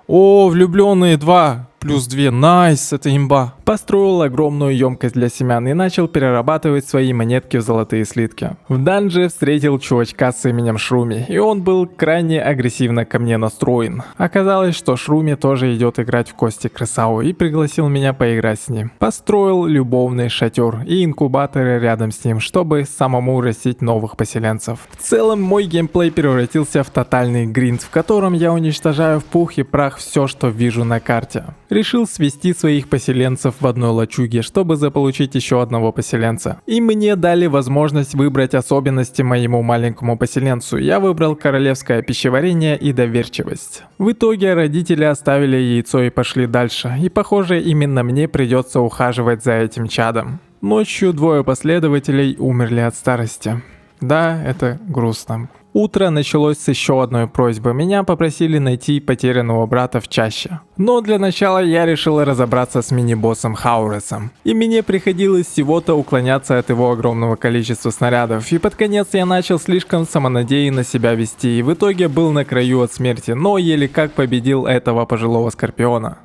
О, влюбленные 2 плюс 2, найс, это имба. Построил огромную емкость для семян и начал перерабатывать свои монетки в золотые слитки. В данже встретил чувачка с именем Шруми, и он был крайне агрессивно ко мне настроен. Оказалось, что Шруми тоже идет играть в кости к Ресау и пригласил меня поиграть с ним. Построил любовный шатер и инкубаторы рядом с ним, чтобы самому растить новых поселенцев. В целом мой геймплей превратился в тотальный гринд, в котором я уничтожаю в пух и прах все, что вижу на карте. Решил свести своих поселенцев в одной лачуге, чтобы заполучить еще одного поселенца. И мне дали возможность выбрать особенности моему маленькому поселенцу. Я выбрал королевское пищеварение и доверчивость. В итоге родители оставили яйцо и пошли дальше. И похоже, именно мне придется ухаживать за этим чадом. Ночью 2 последователей умерли от старости. Да, это грустно. Утро началось с еще одной просьбы. Меня попросили найти потерянного брата в чаще. Но для начала я решил разобраться с мини-боссом Хауресом. И мне приходилось всего-то уклоняться от его огромного количества снарядов. И под конец я начал слишком самонадеянно себя вести. И в итоге был на краю от смерти, но еле как победил этого пожилого скорпиона.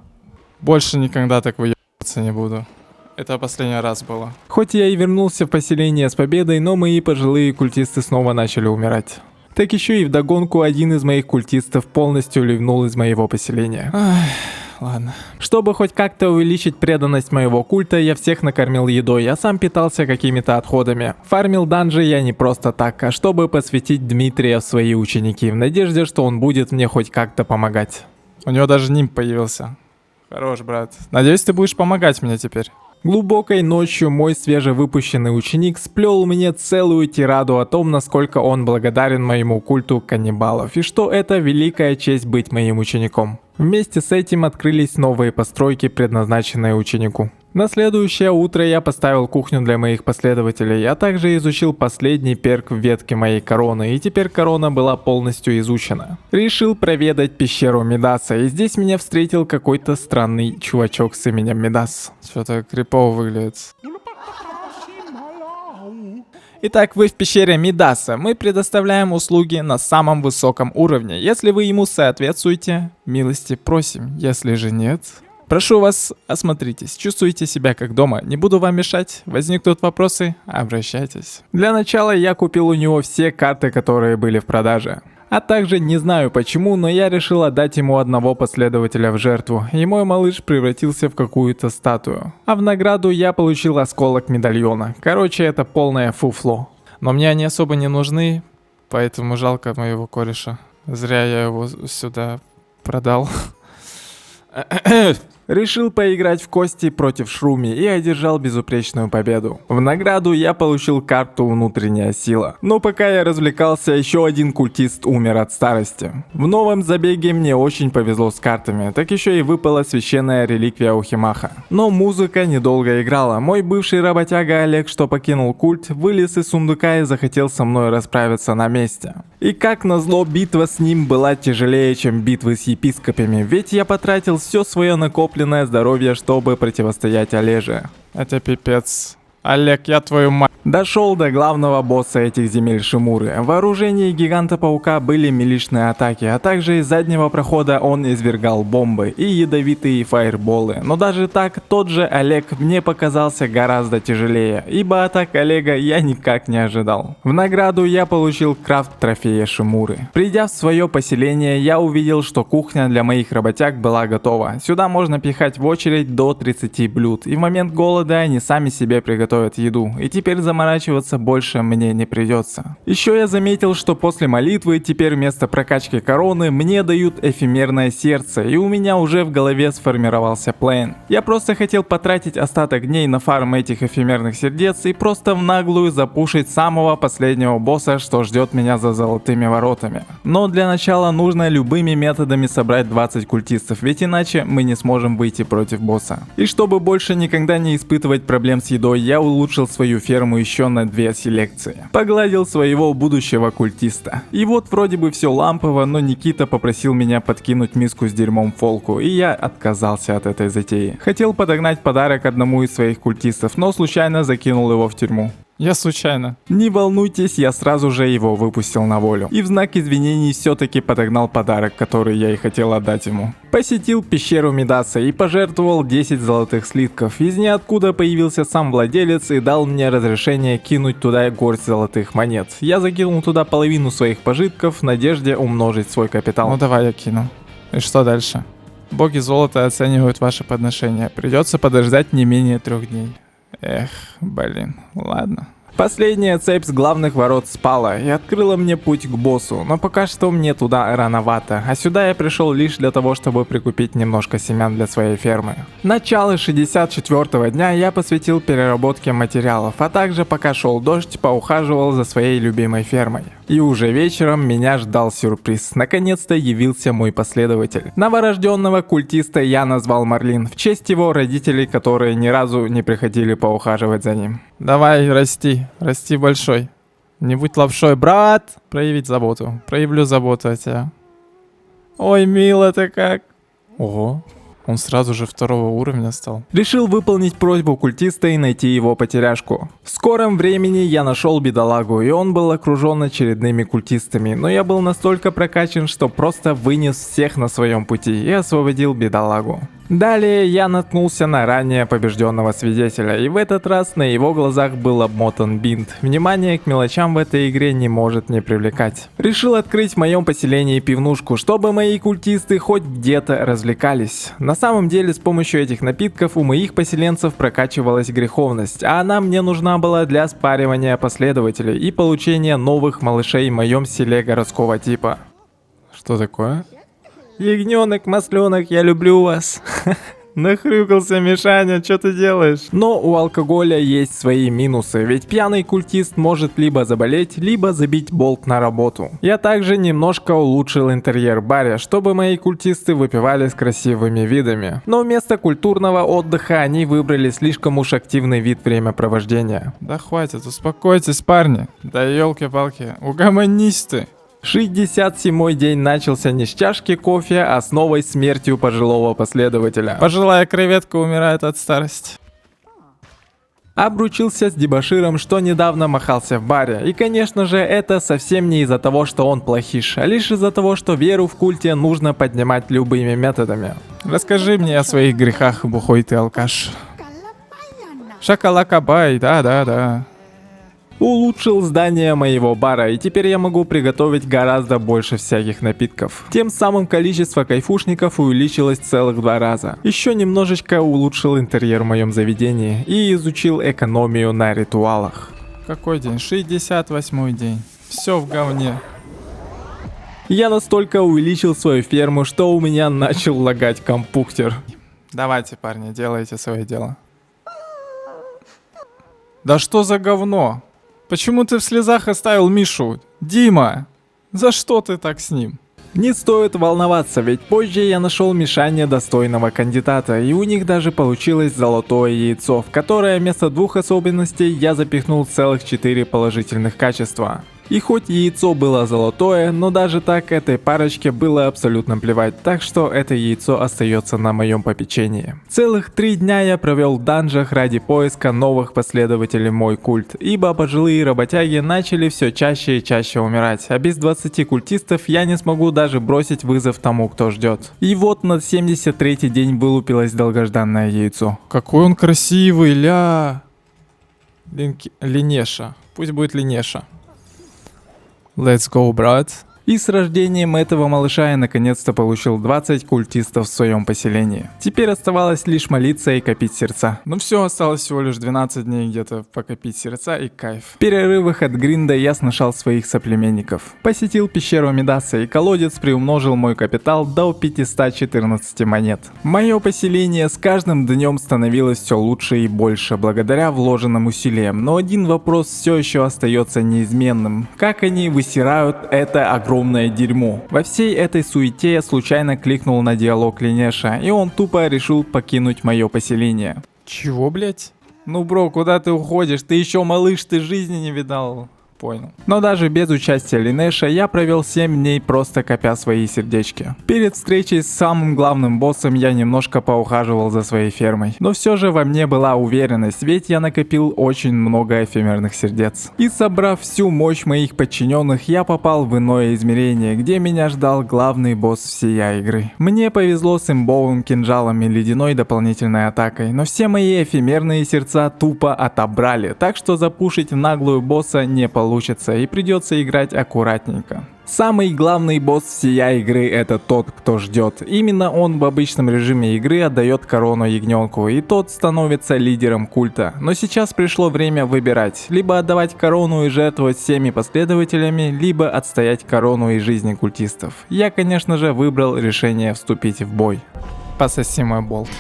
Больше никогда так выебаться не буду. Это последний раз было. Хоть я и вернулся в поселение с победой, но мои пожилые культисты снова начали умирать. Так еще и вдогонку один из моих культистов полностью ливнул из моего поселения. Ладно. Чтобы хоть как-то увеличить преданность моего культа, я всех накормил едой, а сам питался какими-то отходами. Фармил данжи я не просто так, а чтобы посвятить Дмитрия в свои ученики, в надежде, что он будет мне хоть как-то помогать. У него даже нимб появился. Хорош, брат. Надеюсь, ты будешь помогать мне теперь. Глубокой ночью мой свежевыпущенный ученик сплел мне целую тираду о том, насколько он благодарен моему культу каннибалов, и что это великая честь быть моим учеником. Вместе с этим открылись новые постройки, предназначенные ученику. На следующее утро я поставил кухню для моих последователей, а также изучил последний перк в ветке моей короны, и теперь корона была полностью изучена. Решил проведать пещеру Мидаса, и здесь меня встретил какой-то странный чувачок с именем Мидас. Что-то крипово выглядит. Итак, вы в пещере Мидаса. Мы предоставляем услуги на самом высоком уровне. Если вы ему соответствуете, милости просим. Если же нет... Прошу вас, осмотритесь, чувствуйте себя как дома, не буду вам мешать, возникнут вопросы, обращайтесь. Для начала я купил у него все карты, которые были в продаже. А также не знаю почему, но я решил отдать ему одного последователя в жертву, и мой малыш превратился в какую-то статую. А в награду я получил осколок медальона. Короче, это полное фуфло. Но мне они особо не нужны, поэтому жалко моего кореша. Зря я его сюда продал. Решил поиграть в кости против Шруми и одержал безупречную победу. В награду я получил карту «Внутренняя сила». Но пока я развлекался, еще один культист умер от старости. В новом забеге мне очень повезло с картами, так еще и выпала священная реликвия Ухимаха. Но музыка недолго играла. Мой бывший работяга Олег, что покинул культ, вылез из сундука и захотел со мной расправиться на месте. И как назло, битва с ним была тяжелее, чем битвы с епископами, ведь я потратил все свое накопленное здоровье, чтобы противостоять Олеже. Это пипец. Олег, я твою мать. Дошел до главного босса этих земель Шимуры. В вооружении гиганта-паука были милишные атаки, а также из заднего прохода он извергал бомбы и ядовитые фаерболы. Но даже так, тот же Олег мне показался гораздо тяжелее, ибо атак Олега я никак не ожидал. В награду я получил крафт трофея Шимуры. Придя в свое поселение, я увидел, что кухня для моих работяг была готова. Сюда можно пихать в очередь до 30 блюд, и в момент голода они сами себе приготовят еду, и теперь заморачиваться больше мне не придется. Еще я заметил, что после молитвы теперь вместо прокачки короны мне дают эфемерное сердце, и у меня уже в голове сформировался план. Я просто хотел потратить остаток дней на фарм этих эфемерных сердец и просто в наглую запушить самого последнего босса, что ждет меня за золотыми воротами. Но для начала нужно любыми методами собрать 20 культистов, ведь иначе мы не сможем выйти против босса. И чтобы больше никогда не испытывать проблем с едой, я улучшил свою ферму еще на 2 селекции. Погладил своего будущего культиста. И вот вроде бы все лампово, но Никита попросил меня подкинуть миску с дерьмом Фолку, и я отказался от этой затеи. Хотел подогнать подарок одному из своих культистов, но случайно закинул его в тюрьму. Я случайно. Не волнуйтесь, я сразу же его выпустил на волю. И в знак извинений все-таки подогнал подарок, который я и хотел отдать ему. Посетил пещеру Мидаса и пожертвовал 10 золотых слитков. Из ниоткуда появился сам владелец и дал мне разрешение кинуть туда горсть золотых монет. Я закинул туда половину своих пожитков в надежде умножить свой капитал. Ну давай я кину. И что дальше? Боги золота оценивают ваши подношения. Придется подождать не менее 3 дней. Эх, блин, ладно. Последняя цепь с главных ворот спала и открыла мне путь к боссу, но пока что мне туда рановато, а сюда я пришел лишь для того, чтобы прикупить немножко семян для своей фермы. Начало 64-го дня я посвятил переработке материалов, а также пока шел дождь, поухаживал за своей любимой фермой. И уже вечером меня ждал сюрприз. Наконец-то явился мой последователь. Новорожденного культиста я назвал Марлин в честь его родителей, которые ни разу не приходили поухаживать за ним. Давай, расти большой. Не будь лапшой, брат. Проявить заботу. Проявлю заботу о тебе. Ой, мило ты как. Ого. Он сразу же 2-го уровня стал. Решил выполнить просьбу культиста и найти его потеряшку. В скором времени я нашел бедолагу, и он был окружен очередными культистами, но я был настолько прокачан, что просто вынес всех на своем пути и освободил бедолагу. Далее я наткнулся на ранее побежденного свидетеля, и в этот раз на его глазах был обмотан бинт. Внимание к мелочам в этой игре не может не привлекать. Решил открыть в моем поселении пивнушку, чтобы мои культисты хоть где-то развлекались. На самом деле с помощью этих напитков у моих поселенцев прокачивалась греховность, а она мне нужна была для спаривания последователей и получения новых малышей в моем селе городского типа. Что такое? Ягненок, масленок, я люблю вас. Нахрюкался, Мишаня, что ты делаешь? Но у алкоголя есть свои минусы, ведь пьяный культист может либо заболеть, либо забить болт на работу. Я также немножко улучшил интерьер баря, чтобы мои культисты выпивали с красивыми видами. Но вместо культурного отдыха они выбрали слишком уж активный вид времяпровождения. Да хватит, успокойтесь, парни. Да елки-палки, угомонись ты. 67-й день начался не с чашки кофе, а с новой смертью пожилого последователя. Пожилая креветка умирает от старости. Обручился с дебоширом, что недавно махался в баре. И конечно же, это совсем не из-за того, что он плохиш, а лишь из-за того, что веру в культе нужно поднимать любыми методами. Расскажи мне о своих грехах, бухой ты алкаш. Шакалакабай, да. Улучшил здание моего бара, и теперь я могу приготовить гораздо больше всяких напитков. Тем самым количество кайфушников увеличилось целых 2 раза. Еще немножечко улучшил интерьер в моем заведении и изучил экономию на ритуалах. Какой день? 68-й день. Все в говне. Я настолько увеличил свою ферму, что у меня начал лагать компьютер. Давайте, парни, делайте свое дело. Да что за говно? Почему ты в слезах оставил Мишу? Дима, за что ты так с ним? Не стоит волноваться, ведь позже я нашел Мишаня достойного кандидата, и у них даже получилось золотое яйцо, в которое вместо 2 особенностей я запихнул целых 4 положительных качества. И хоть яйцо было золотое, но даже так этой парочке было абсолютно плевать, так что это яйцо остается на моем попечении. Целых 3 дня я провел в данжах ради поиска новых последователей в мой культ, ибо пожилые работяги начали все чаще и чаще умирать, а без 20 культистов я не смогу даже бросить вызов тому, кто ждет. И вот на 73-й день вылупилось долгожданное яйцо. Какой он красивый, ля. Линеша. Пусть будет Линеша. Let's go, брат. И с рождением этого малыша я наконец-то получил 20 культистов в своем поселении. Теперь оставалось лишь молиться и копить сердца. Ну все, осталось всего лишь 12 дней где-то покопить сердца и кайф. В перерывах от гринда я сношал своих соплеменников. Посетил пещеру Мидаса, и колодец приумножил мой капитал до 514 монет. Мое поселение с каждым днем становилось все лучше и больше благодаря вложенным усилиям, но один вопрос все еще остается неизменным. Как они высирают это огромное дерьмо? Во всей этой суете я случайно кликнул на диалог Линеша, и он тупо решил покинуть мое поселение. Чего, блять? Ну, бро, куда ты уходишь? Ты еще малыш, ты жизни не видал. Понял. Но даже без участия Линеша я провел 7 дней просто копя свои сердечки. Перед встречей с самым главным боссом я немножко поухаживал за своей фермой. Но все же во мне была уверенность, ведь я накопил очень много эфемерных сердец. И собрав всю мощь моих подчиненных, я попал в иное измерение, где меня ждал главный босс всей игры. Мне повезло с имбовым кинжалом и ледяной дополнительной атакой, но все мои эфемерные сердца тупо отобрали, так что запушить в наглую босса не получится, и придется играть аккуратненько. Самый главный босс всей игры — это тот, кто ждет. Именно он в обычном режиме игры отдает корону ягненку, и тот становится лидером культа. Но сейчас пришло время выбирать: либо отдавать корону и жертвовать всеми последователями, либо отстоять корону и жизни культистов. Я, конечно же, выбрал решение вступить в бой. Пососи мой болт.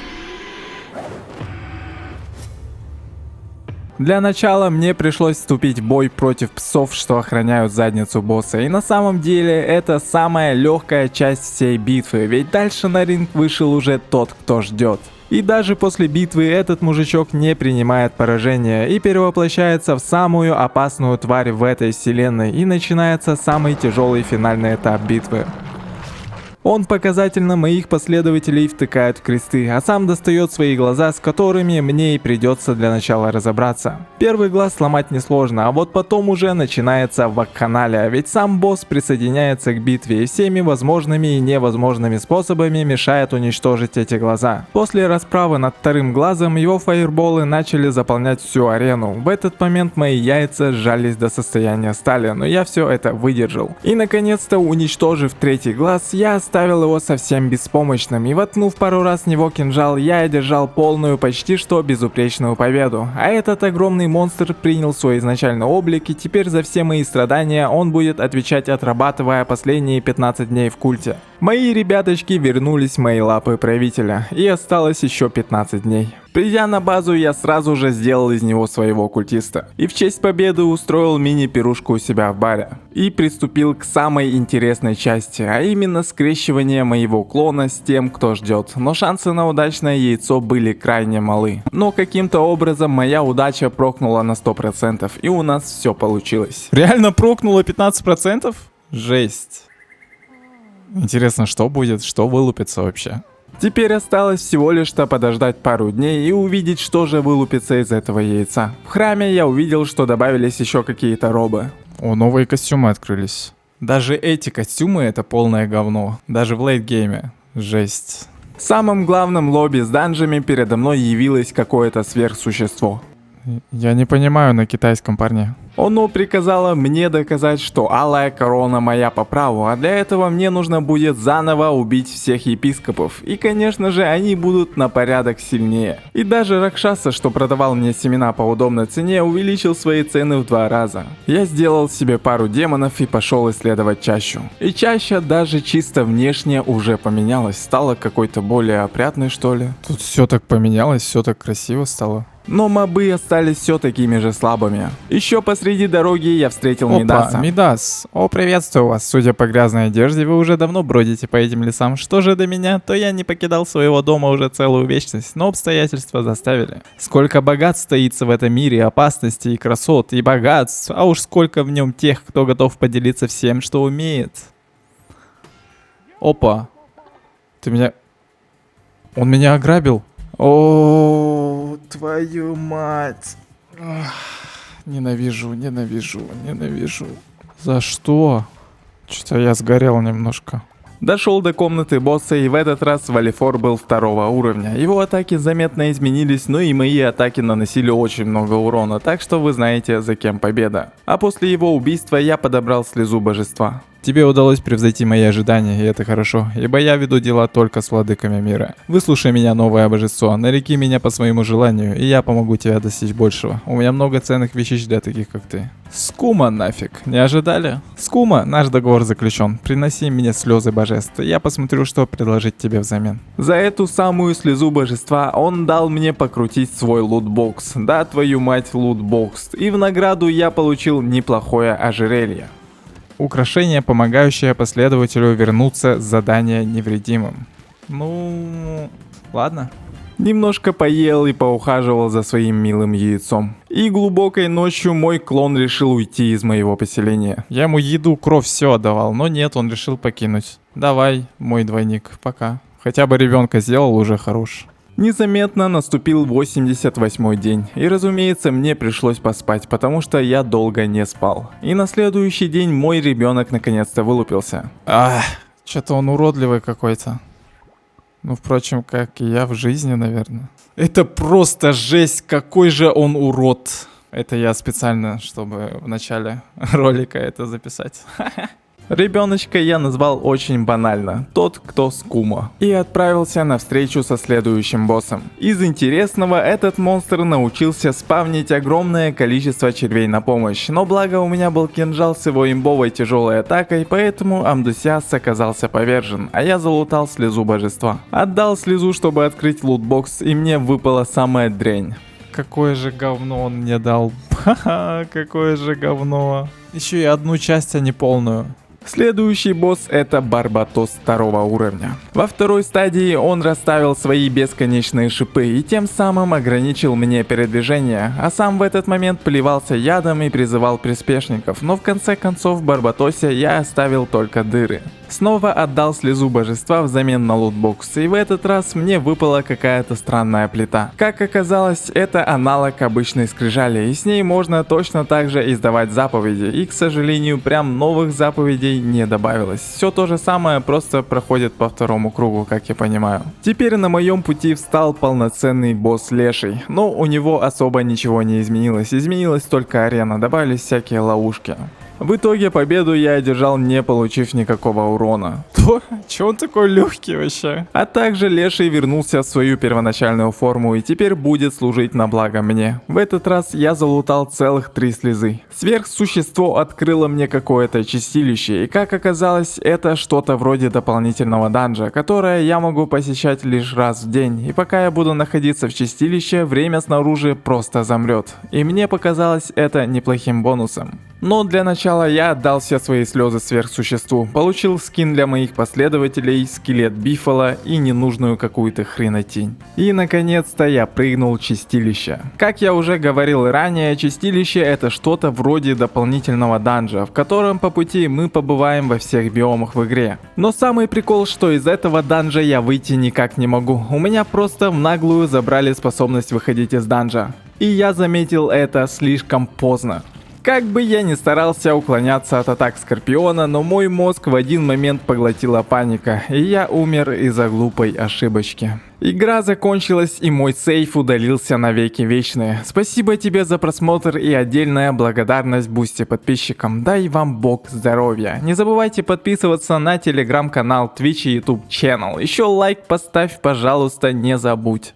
Для начала мне пришлось вступить в бой против псов, что охраняют задницу босса, и на самом деле это самая легкая часть всей битвы, ведь дальше на ринг вышел уже тот, кто ждет. И даже после битвы этот мужичок не принимает поражения и перевоплощается в самую опасную тварь в этой вселенной, и начинается самый тяжелый финальный этап битвы. Он показательно моих последователей втыкает в кресты, а сам достает свои глаза, с которыми мне и придется для начала разобраться. Первый глаз сломать несложно, а вот потом уже начинается вакханалия, ведь сам босс присоединяется к битве и всеми возможными и невозможными способами мешает уничтожить эти глаза. После расправы над вторым глазом его фаерболы начали заполнять всю арену. В этот момент мои яйца сжались до состояния стали, но я все это выдержал. И наконец-то, уничтожив третий глаз, я оставил его совсем беспомощным, и воткнув пару раз в него кинжал, я одержал полную, почти что безупречную победу. А этот огромный монстр принял свой изначальный облик, и теперь за все мои страдания он будет отвечать, отрабатывая последние 15 дней в культе. Мои ребяточки вернулись в мои лапы правителя, и осталось еще 15 дней. Придя на базу, я сразу же сделал из него своего культиста. И в честь победы устроил мини-пирушку у себя в баре. И приступил к самой интересной части, а именно скрещивание моего клона с тем, кто ждет. Но шансы на удачное яйцо были крайне малы. Но каким-то образом моя удача прокнула на 100%, и у нас все получилось. Реально прокнуло 15%? Жесть. Интересно, что будет, что вылупится вообще? Теперь осталось всего лишь подождать пару дней и увидеть, что же вылупится из этого яйца. В храме я увидел, что добавились еще какие-то робы. О, новые костюмы открылись. Даже эти костюмы это полное говно. Даже в лейтгейме. Жесть. В самом главном лобби с данжами передо мной явилось какое-то сверхсущество. Я не понимаю на китайском, парне. Оно приказало мне доказать, что алая корона моя по праву, а для этого мне нужно будет заново убить всех епископов. И конечно же они будут на порядок сильнее. И даже Ракшаса, что продавал мне семена по удобной цене, увеличил свои цены в 2 раза. Я сделал себе пару демонов и пошел исследовать чащу. И чаща даже чисто внешне уже поменялась, стала какой-то более опрятной, что ли. Тут все так поменялось, все так красиво стало. Но мобы остались все такими же слабыми. Еще посреди дороги я встретил Мидаса. Мидас. О, приветствую вас. Судя по грязной одежде, вы уже давно бродите по этим лесам. Что же до меня, то я не покидал своего дома уже целую вечность, но обстоятельства заставили. Сколько богатств стоится в этом мире, опасностей и красот, и богатств, а уж сколько в нем тех, кто готов поделиться всем, что умеет. Опа. Ты меня... Он меня ограбил? О, твою мать. Ненавижу. За что? Что-то я сгорел немножко. Дошел до комнаты босса, и в этот раз Валифор был 2-го уровня. Его атаки заметно изменились, но и мои атаки наносили очень много урона, так что вы знаете, за кем победа. А после его убийства я подобрал слезу божества. Тебе удалось превзойти мои ожидания, и это хорошо, ибо я веду дела только с владыками мира. Выслушай меня, новое божество, нареки меня по своему желанию, и я помогу тебе достичь большего. У меня много ценных вещей для таких, как ты. Скума нафиг, не ожидали? Скума, наш договор заключен. Приноси мне слезы божеств, я посмотрю, что предложить тебе взамен. За эту самую слезу божества он дал мне покрутить свой лутбокс. Да, твою мать, лутбокс. И в награду я получил неплохое ожерелье. Украшение, помогающее последователю вернуться с задания невредимым. Ну, ладно. Немножко поел и поухаживал за своим милым яйцом. И глубокой ночью мой клон решил уйти из моего поселения. Я ему еду, кровь, все отдавал, но нет, он решил покинуть. Давай, мой двойник, пока. Хотя бы ребенка сделал, уже хорош. Незаметно наступил 88-й день, и разумеется мне пришлось поспать, потому что я долго не спал. И на следующий день мой ребенок наконец-то вылупился. Что-то он уродливый какой-то. Ну, впрочем, как и я в жизни, наверное. Это просто жесть, какой же он урод. Это я специально, чтобы в начале ролика это записать. Ребеночка я назвал очень банально, тот, кто скума, и отправился на встречу со следующим боссом. Из интересного, этот монстр научился спавнить огромное количество червей на помощь, но благо у меня был кинжал с его имбовой тяжелой атакой, поэтому Амдусиас оказался повержен, а я залутал слезу божества. Отдал слезу, чтобы открыть лутбокс, и мне выпала самая дрянь. какое же говно он мне дал. Ха-ха, какое же говно. Еще и одну часть, а не полную. Следующий босс — это Барбатос 2 уровня. Во второй стадии он расставил свои бесконечные шипы и тем самым ограничил мне передвижение, а сам в этот момент плевался ядом и призывал приспешников, но в конце концов в Барбатосе я оставил только дыры. Снова отдал слезу божества взамен на лутбокс, и в этот раз мне выпала какая-то странная плита. Как оказалось, это аналог обычной скрижали, и с ней можно точно так же издавать заповеди, и, к сожалению, прям новых заповедей не добавилось. Все то же самое, просто проходит по второму кругу, как я понимаю. Теперь на моем пути встал полноценный босс Леший, но у него особо ничего не изменилось, изменилась только арена, добавились всякие ловушки. В итоге победу я одержал, не получив никакого урона. Че он такой легкий вообще? А также Леший вернулся в свою первоначальную форму и теперь будет служить на благо мне. В этот раз я залутал целых 3 слезы. Сверхсущество открыло мне какое-то чистилище, и как оказалось, это что-то вроде дополнительного данжа, которое я могу посещать лишь раз в день. И пока я буду находиться в чистилище, время снаружи просто замрет. И мне показалось это неплохим бонусом. Но для начала я отдал все свои слезы сверхсуществу, получил скин для моих последователей, скелет Бифала и ненужную какую-то хренотень. И наконец-то я прыгнул в чистилище. Как я уже говорил ранее, чистилище — это что-то вроде дополнительного данжа, в котором по пути мы побываем во всех биомах в игре. Но самый прикол, что из этого данжа я выйти никак не могу. У меня просто в наглую забрали способность выходить из данжа. И я заметил это слишком поздно. Как бы я ни старался уклоняться от атак Скорпиона, но мой мозг в один момент поглотила паника, и я умер из-за глупой ошибочки. Игра закончилась, и мой сейф удалился навеки вечные. Спасибо тебе за просмотр и отдельная благодарность Бусти подписчикам. Дай вам бог здоровья. Не забывайте подписываться на телеграм-канал, Twitch и YouTube channel. Еще лайк поставь, пожалуйста, не забудь.